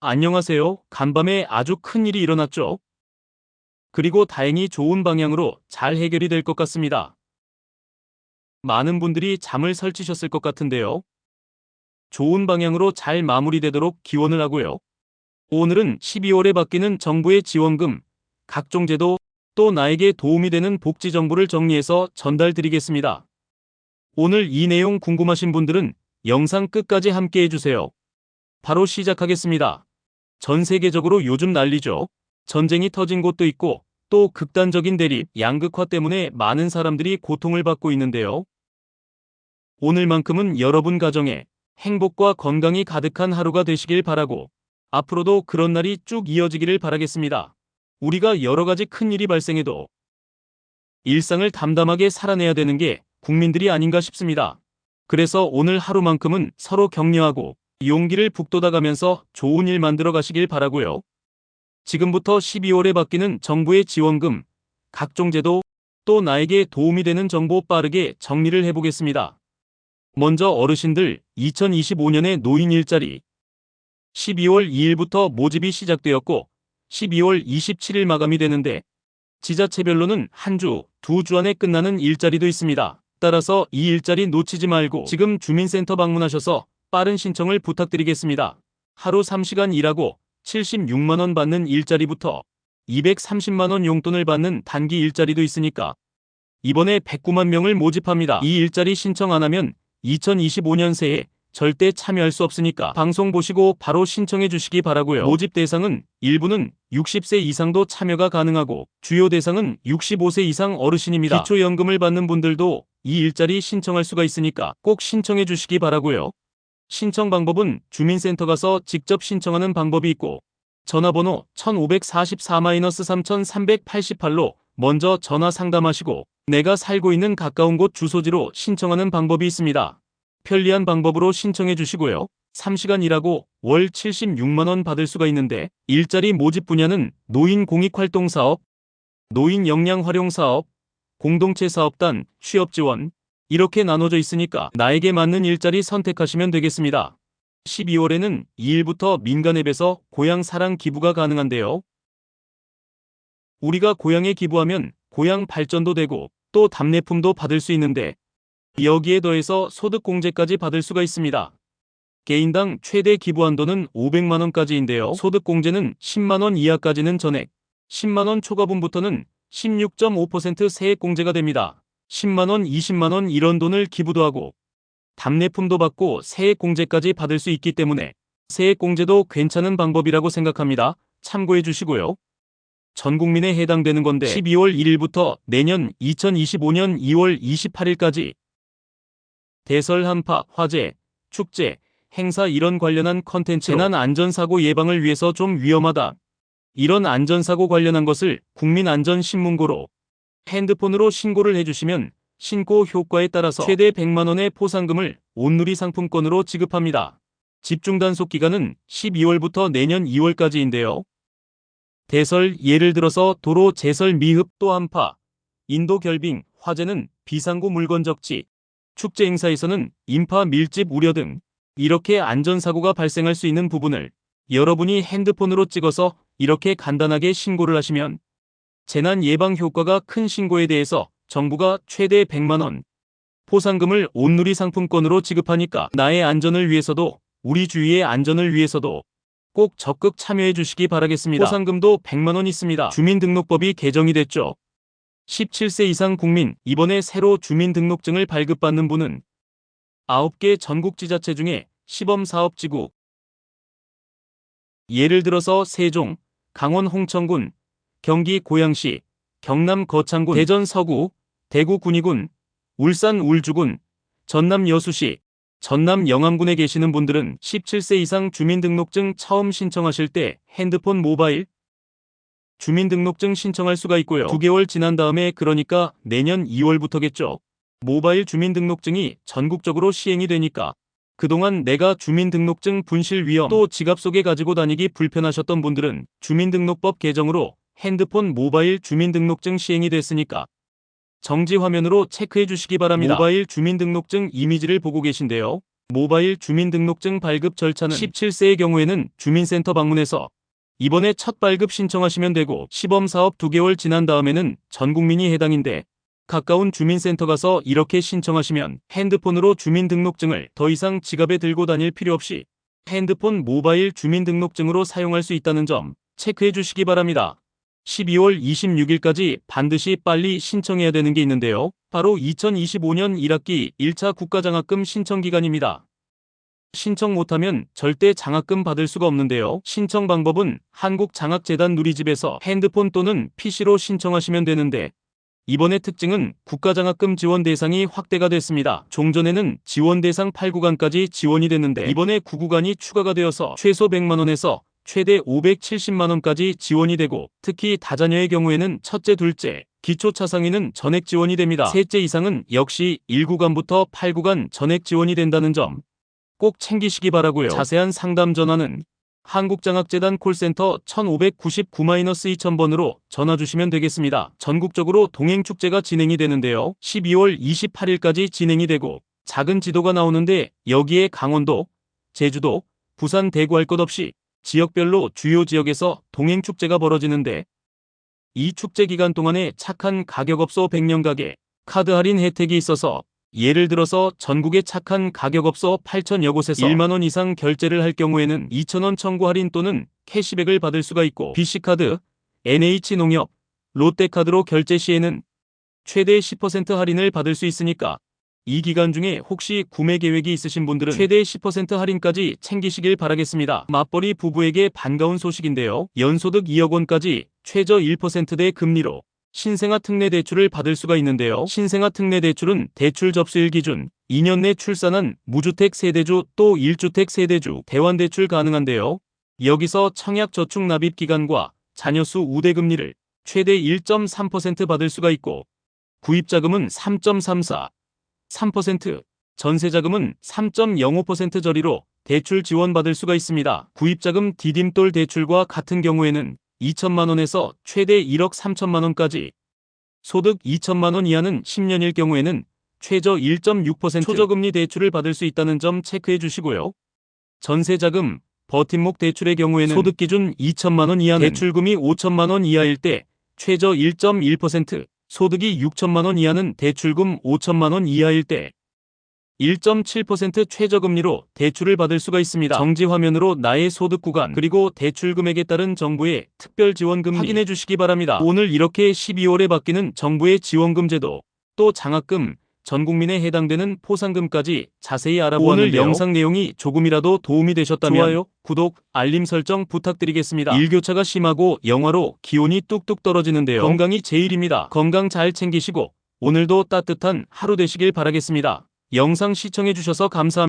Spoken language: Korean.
안녕하세요. 간밤에 아주 큰일이 일어났죠? 그리고 다행히 좋은 방향으로 잘 해결이 될 것 같습니다. 많은 분들이 잠을 설치셨을 것 같은데요. 좋은 방향으로 잘 마무리되도록 기원을 하고요. 오늘은 12월에 바뀌는 정부의 지원금, 각종 제도, 또 나에게 도움이 되는 복지 정보를 정리해서 전달드리겠습니다. 오늘 이 내용 궁금하신 분들은 영상 끝까지 함께 해주세요. 바로 시작하겠습니다. 전 세계적으로 요즘 난리죠. 전쟁이 터진 곳도 있고 또 극단적인 대립, 양극화 때문에 많은 사람들이 고통을 받고 있는데요. 오늘만큼은 여러분 가정에 행복과 건강이 가득한 하루가 되시길 바라고 앞으로도 그런 날이 쭉 이어지기를 바라겠습니다. 우리가 여러 가지 큰일이 발생해도 일상을 담담하게 살아내야 되는 게 국민들이 아닌가 싶습니다. 그래서 오늘 하루만큼은 서로 격려하고 용기를 북돋아가면서 좋은 일 만들어 가시길 바라고요. 지금부터 12월에 바뀌는 정부의 지원금, 각종 제도, 또 나에게 도움이 되는 정보 빠르게 정리를 해보겠습니다. 먼저 어르신들 2025년의 노인 일자리 12월 2일부터 모집이 시작되었고 12월 27일 마감이 되는데 지자체별로는 한 주, 두 주 안에 끝나는 일자리도 있습니다. 따라서 이 일자리 놓치지 말고 지금 주민센터 방문하셔서 빠른 신청을 부탁드리겠습니다. 하루 3시간 일하고 76만원 받는 일자리부터 230만원 용돈을 받는 단기 일자리도 있으니까 이번에 109만 명을 모집합니다. 이 일자리 신청 안 하면 2025년 새해 절대 참여할 수 없으니까 방송 보시고 바로 신청해 주시기 바라고요. 모집 대상은 일부는 60세 이상도 참여가 가능하고 주요 대상은 65세 이상 어르신입니다. 기초연금을 받는 분들도 이 일자리 신청할 수가 있으니까 꼭 신청해 주시기 바라고요. 신청 방법은 주민센터 가서 직접 신청하는 방법이 있고 전화번호 1544-3388로 먼저 전화 상담하시고 내가 살고 있는 가까운 곳 주소지로 신청하는 방법이 있습니다. 편리한 방법으로 신청해 주시고요. 3시간 일하고 월 76만원 받을 수가 있는데 일자리 모집 분야는 노인 공익활동사업, 노인 역량활용사업, 공동체 사업단, 취업지원 이렇게 나눠져 있으니까 나에게 맞는 일자리 선택하시면 되겠습니다. 12월에는 2일부터 민간 앱에서 고향 사랑 기부가 가능한데요. 우리가 고향에 기부하면 고향 발전도 되고 또 답례품도 받을 수 있는데 여기에 더해서 소득공제까지 받을 수가 있습니다. 개인당 최대 기부 한도는 500만원까지인데요. 소득공제는 10만원 이하까지는 전액, 10만원 초과분부터는 16.5% 세액공제가 됩니다. 10만원, 20만원 이런 돈을 기부도 하고 답례품도 받고 세액공제까지 받을 수 있기 때문에 세액공제도 괜찮은 방법이라고 생각합니다. 참고해 주시고요. 전 국민에 해당되는 건데 12월 1일부터 내년 2025년 2월 28일까지 대설 한파, 화재, 축제, 행사 이런 관련한 컨텐츠 재난 안전사고 예방을 위해서 좀 위험하다. 이런 안전사고 관련한 것을 국민안전신문고로 핸드폰으로 신고를 해주시면 신고 효과에 따라서 최대 100만원의 포상금을 온누리 상품권으로 지급합니다. 집중 단속 기간은 12월부터 내년 2월까지인데요. 대설 예를 들어서 도로 제설 미흡 또 한파, 인도 결빙, 화재는 비상구 물건 적지, 축제 행사에서는 인파 밀집 우려 등 이렇게 안전사고가 발생할 수 있는 부분을 여러분이 핸드폰으로 찍어서 이렇게 간단하게 신고를 하시면 재난 예방 효과가 큰 신고에 대해서 정부가 최대 100만원 포상금을 온누리 상품권으로 지급하니까 나의 안전을 위해서도 우리 주위의 안전을 위해서도 꼭 적극 참여해 주시기 바라겠습니다. 포상금도 100만원 있습니다. 주민등록법이 개정이 됐죠. 17세 이상 국민, 이번에 새로 주민등록증을 발급받는 분은 9개 전국지자체 중에 시범사업지구, 예를 들어서 세종, 강원 홍천군, 경기 고양시, 경남 거창군, 대전 서구, 대구 군위군, 울산 울주군, 전남 여수시, 전남 영암군에 계시는 분들은 17세 이상 주민등록증 처음 신청하실 때 핸드폰 모바일 주민등록증 신청할 수가 있고요. 2개월 지난 다음에 그러니까 내년 2월부터겠죠. 모바일 주민등록증이 전국적으로 시행이 되니까 그동안 내가 주민등록증 분실 위험 또 지갑 속에 가지고 다니기 불편하셨던 분들은 주민등록법 개정으로 핸드폰 모바일 주민등록증 시행이 됐으니까 정지 화면으로 체크해 주시기 바랍니다. 모바일 주민등록증 이미지를 보고 계신데요. 모바일 주민등록증 발급 절차는 17세의 경우에는 주민센터 방문해서 이번에 첫 발급 신청하시면 되고, 시범사업 2개월 지난 다음에는 전 국민이 해당인데, 가까운 주민센터 가서 이렇게 신청하시면 핸드폰으로 주민등록증을 더 이상 지갑에 들고 다닐 필요 없이 핸드폰 모바일 주민등록증으로 사용할 수 있다는 점 체크해 주시기 바랍니다. 12월 26일까지 반드시 빨리 신청해야 되는 게 있는데요. 바로 2025년 1학기 1차 국가장학금 신청 기간입니다. 신청 못하면 절대 장학금 받을 수가 없는데요. 신청 방법은 한국장학재단 누리집에서 핸드폰 또는 PC로 신청하시면 되는데, 이번의 특징은 국가장학금 지원 대상이 확대가 됐습니다. 종전에는 지원 대상 8구간까지 지원이 됐는데, 이번에 9구간이 추가가 되어서 최소 100만원에서 최대 570만원까지 지원이 되고, 특히 다자녀의 경우에는 첫째, 둘째, 기초차상위는 전액 지원이 됩니다. 셋째 이상은 역시 1구간부터 8구간 전액 지원이 된다는 점 꼭 챙기시기 바라고요. 자세한 상담 전화는 한국장학재단 콜센터 1599-2000번으로 전화 주시면 되겠습니다. 전국적으로 동행축제가 진행이 되는데요. 12월 28일까지 진행이 되고, 작은 지도가 나오는데 여기에 강원도, 제주도, 부산, 대구 할 것 없이 지역별로 주요 지역에서 동행축제가 벌어지는데, 이 축제 기간 동안에 착한 가격업소 100년 가게 카드 할인 혜택이 있어서, 예를 들어서 전국의 착한 가격업소 8,000여 곳에서 1만원 이상 결제를 할 경우에는 2,000원 청구 할인 또는 캐시백을 받을 수가 있고, BC카드, NH농협, 롯데카드로 결제 시에는 최대 10% 할인을 받을 수 있으니까 이 기간 중에 혹시 구매 계획이 있으신 분들은 최대 10% 할인까지 챙기시길 바라겠습니다. 맞벌이 부부에게 반가운 소식인데요. 연소득 2억 원까지 최저 1%대 금리로 신생아 특례 대출을 받을 수가 있는데요. 신생아 특례 대출은 대출 접수일 기준 2년 내 출산한 무주택 세대주 또 1주택 세대주 대환 대출 가능한데요. 여기서 청약 저축 납입 기간과 자녀 수 우대 금리를 최대 1.3% 받을 수가 있고, 구입자금은 3.34, 3%, 전세자금은 3.05% 저리로 대출 지원받을 수가 있습니다. 구입자금 디딤돌 대출과 같은 경우에는 2천만원에서 최대 1억 3천만원까지, 소득 2천만원 이하는 10년일 경우에는 최저 1.6% 초저금리 대출을 받을 수 있다는 점 체크해 주시고요. 전세자금, 버팀목 대출의 경우에는 소득 기준 2천만원 이하는 대출금이 5천만원 이하일 때 최저 1.1%, 소득이 6천만원 이하는 대출금 5천만원 이하일 때 1.7% 최저금리로 대출을 받을 수가 있습니다. 정지 화면으로 나의 소득 구간 그리고 대출 금액에 따른 정부의 특별 지원금 확인해 주시기 바랍니다. 오늘 이렇게 12월에 바뀌는 정부의 지원금 제도, 또 장학금, 전 국민에 해당되는 포상금까지 자세히 알아보았는데요. 오늘 영상 내용이 조금이라도 도움이 되셨다면 좋아요, 구독, 알림 설정 부탁드리겠습니다. 일교차가 심하고 영하로 기온이 뚝뚝 떨어지는데요. 건강이 제일입니다. 건강 잘 챙기시고 오늘도 따뜻한 하루 되시길 바라겠습니다. 영상 시청해주셔서 감사합니다.